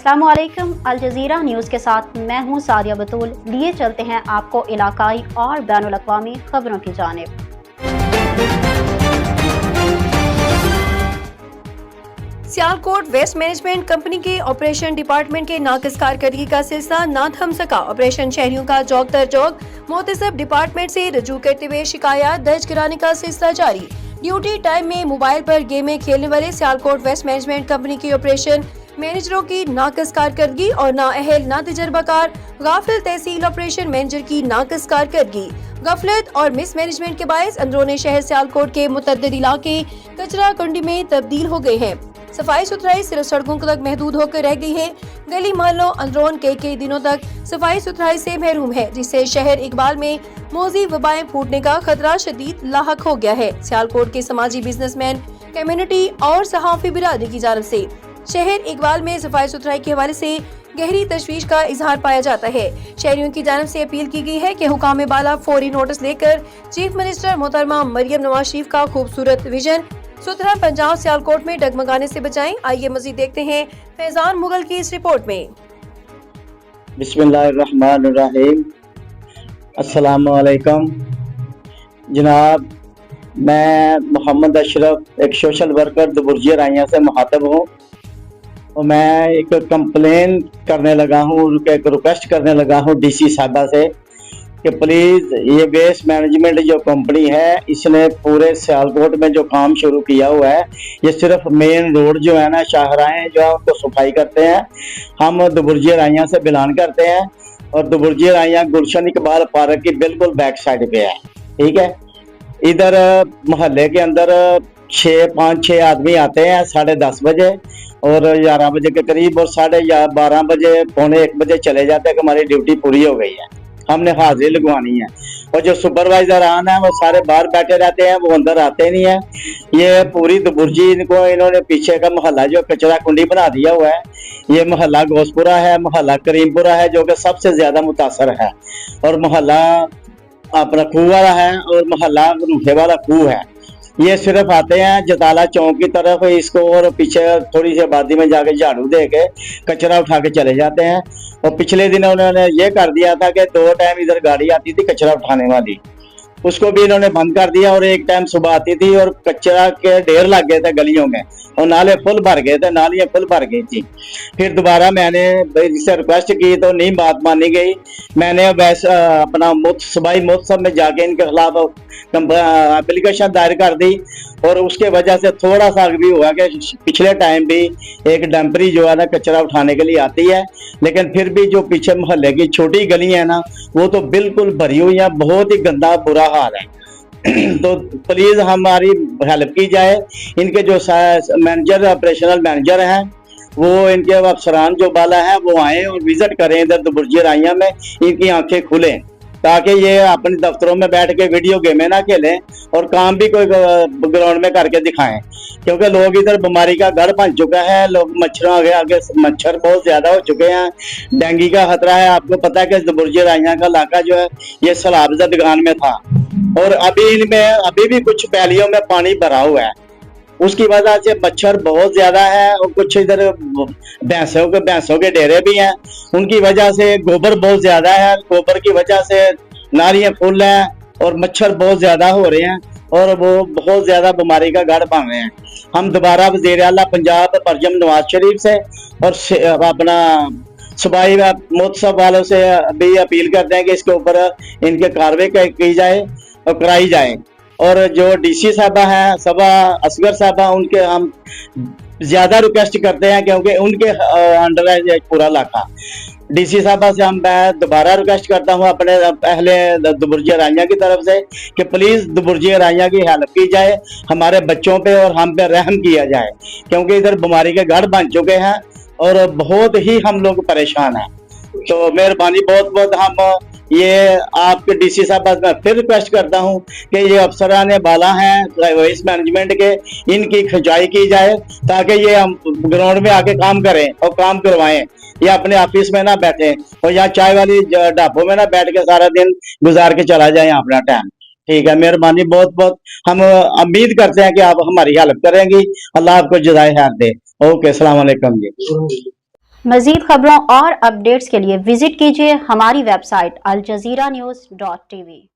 अस्सलामु अलैकुम। Al Jazeera news के साथ मैं हूं सादिया बतूल। लिए चलते हैं आपको इलाकाई और बैनुल अक़वामी खबरों की जानिब। सियालकोट वेस्ट मैनेजमेंट कंपनी के ऑपरेशन डिपार्टमेंट के नाक़िस कारकर्दगी का सिलसिला ना थम सका। ऑपरेशन शहरियों का जौक दर जौक मोतसिब डिपार्टमेंट से रजू करते हुए शिकायत दर्ज कराने का सिलसिला जारी। ड्यूटी टाइम में मोबाइल पर गेमें खेलने वाले सियालकोट वेस्ट मैनेजमेंट कंपनी की ऑपरेशन मैनेजरों की नाक़िस कारकर्दगी और नाअहल ना तजर्बाकार गाफिल तहसील ऑपरेशन मैनेजर की नाक़िस कारकर्दगी, गफलत और मिस मैनेजमेंट के बायस अंदरूनी शहर सियालकोट के मुतअद्दिद इलाके कचरा कुंडी में तब्दील हो गए हैं। सफाई सुथराई सिर्फ सड़कों तक महदूद होकर रह गई है। गली मोहल्लों अंदरून कई दिनों तक सफाई सुथराई से महरूम है, जिससे शहर इकबाल में मोजी वबाएं फूटने का खतरा शदीद लाहक हो गया है। सियालकोट के समाजी बिजनेसमैन, कम्युनिटी और सहाफी बिरादरी की जानब से शहर इकबाल में सफाई सुथराई के हवाले से गहरी तशवीश का इजहार पाया जाता है। शहरियों की जानब से अपील की गई है कि हुकाम बाला फौरी नोटिस लेकर चीफ मिनिस्टर मोहतरमा मरियम नवाज शरीफ का खूबसूरत विजन सुथरा पंजाब सियालकोट में डगमगाने से बचाएं। आइए मजीद देखते हैं फैजान मुगल की इस रिपोर्ट में। बिस्मिल्लाहिर्रहमानिर्रहीम। अस्सलामु अलैकुम जनाब, मैं मोहम्मद अशरफ एक सोशल वर्कर दुबुर्जी राइया से मुखातब हूँ और मैं एक कंप्लेन करने लगा हूँ, एक रिक्वेस्ट करने लगा हूँ डीसी साहबा से कि प्लीज़ ये वेस्ट मैनेजमेंट जो कंपनी है इसने पूरे सियालकोट में जो काम शुरू किया हुआ है, ये सिर्फ मेन रोड जो है ना, शाहराहें जो है उनको सफाई करते हैं। हम दुबुर्जी राइया से बिलोंग करते हैं और दुबुर्जी राइया गुलशन इकबाल पार्क की बिल्कुल बैक साइड पे है। ठीक है, इधर मोहल्ले के अंदर 5-6 आदमी आते हैं 10:30 बजे और 11 बजे के करीब और 12:30 बजे 1:45 बजे चले जाते हैं कि हमारी ड्यूटी पूरी हो गई है, हमने हाजिरी लगवानी है। और जो सुपरवाइजर आन है वो सारे बाहर बैठे रहते हैं, वो अंदर आते नहीं है। ये पूरी दुबुर्जी इन्होंने पीछे का मोहल्ला जो कचरा कुंडी बना दिया हुआ है। ये मोहल्ला गोसपुरा है, मोहल्ला करीमपुरा है जो कि सबसे ज्यादा मुतासर है, और मोहल्ला अपना खूह वाला है और मोहल्ला रूठे वाला खूह है। ये सिर्फ आते हैं जताला चौक की तरफ इसको और पीछे थोड़ी सी आबादी में जाके झाड़ू दे के कचरा उठा के चले जाते हैं। और पिछले दिन उन्होंने ये कर दिया था कि 2 टाइम इधर गाड़ी आती थी कचरा उठाने वाली, उसको भी इन्होंने बंद कर दिया और एक टाइम सुबह आती थी और कचरा के ढेर लग गए थे गलियों में और नाले फुल भर गए थे, नालियाँ फुल भर गई थी। फिर दोबारा मैंने इससे रिक्वेस्ट की तो नहीं बात मानी गई। मैंने वैसे अपना सूबाई महोत्सव में जाके इनके खिलाफ एप्लीकेशन दायर कर दी और उसके वजह से थोड़ा सा भी हुआ कि पिछले टाइम भी एक डंपरी जो है ना कचरा उठाने के लिए आती है, लेकिन फिर भी जो पीछे मोहल्ले की छोटी गली है ना वो तो बिल्कुल भरी हुई है, बहुत ही गंदा बुरा हाल है। तो प्लीज हमारी हेल्प की जाए। इनके जो मैनेजर ऑपरेशनल मैनेजर हैं वो इनके अफसरान जो बाला है वो आए और विजिट करें इधर दुबुर्जी राइया में, इनकी आंखें खुलें ताकि ये अपने दफ्तरों में बैठ के वीडियो गेमें ना खेलें और काम भी कोई ग्राउंड में करके दिखाएं, क्योंकि लोग इधर बीमारी का गढ़ बन चुका है। लोग मच्छरों आगे मच्छर बहुत ज्यादा हो चुके हैं, डेंगू का खतरा है। आपको पता है कि दुबुर्जी राइया का इलाका जो है ये सैलाब ज़दगान में था और अभी इनमें अभी भी कुछ पैलियों में पानी भरा हुआ है, उसकी वजह से मच्छर बहुत ज्यादा है। और कुछ इधर भैंसों के डेरे भी हैं, उनकी वजह से गोबर बहुत ज्यादा है, गोबर की वजह से नालियां फुल हैं और मच्छर बहुत ज्यादा हो रहे हैं और वो बहुत ज्यादा बीमारी का गढ़ बन रहे हैं। हम दोबारा वज़ीर आला पंजाब मरियम नवाज शरीफ से और अपना सूबाई महोत्सव वालों से भी अपील करते हैं कि इसके ऊपर इनके कार्रवाई की जाए और कराई जाए। और जो डीसी साहबा हैं सबा असगर साहबा, उनके हम ज्यादा रिक्वेस्ट करते हैं क्योंकि उनके अंडर है पूरा इलाका। डीसी साहबा से मैं दोबारा रिक्वेस्ट करता हूं अपने पहले दुबुर्जी राइया की तरफ से कि प्लीज दुबुर्जी राइया की हेल्प की जाए, हमारे बच्चों पे और हम पे रहम किया जाए, क्योंकि इधर बीमारी के गढ़ बन चुके हैं और बहुत ही हम लोग परेशान हैं। तो मेहरबानी बहुत बहुत हम ये आपके डीसी साहब मैं फिर रिक्वेस्ट करता हूं कि ये अफसरान बाला हैं वेस्ट मैनेजमेंट के, इनकी खिंचाई की जाए ताकि ये हम ग्राउंड में आके काम करें और काम करवाएं। ये अपने ऑफिस में ना बैठे और यहाँ चाय वाली ढाबों में ना बैठ के सारा दिन गुजार के चला जाए अपना टाइम। ठीक है, मेहरबानी बहुत बहुत। हम उम्मीद करते हैं कि आप हमारी हेल्प करेंगी। अल्लाह आपको जज़ाए खैर दे। ओके, अस्सलाम वालेकुम जी। मजीद खबरों और अपडेट्स के लिए विजिट कीजिए हमारी वेबसाइट aljazeeranews.tv।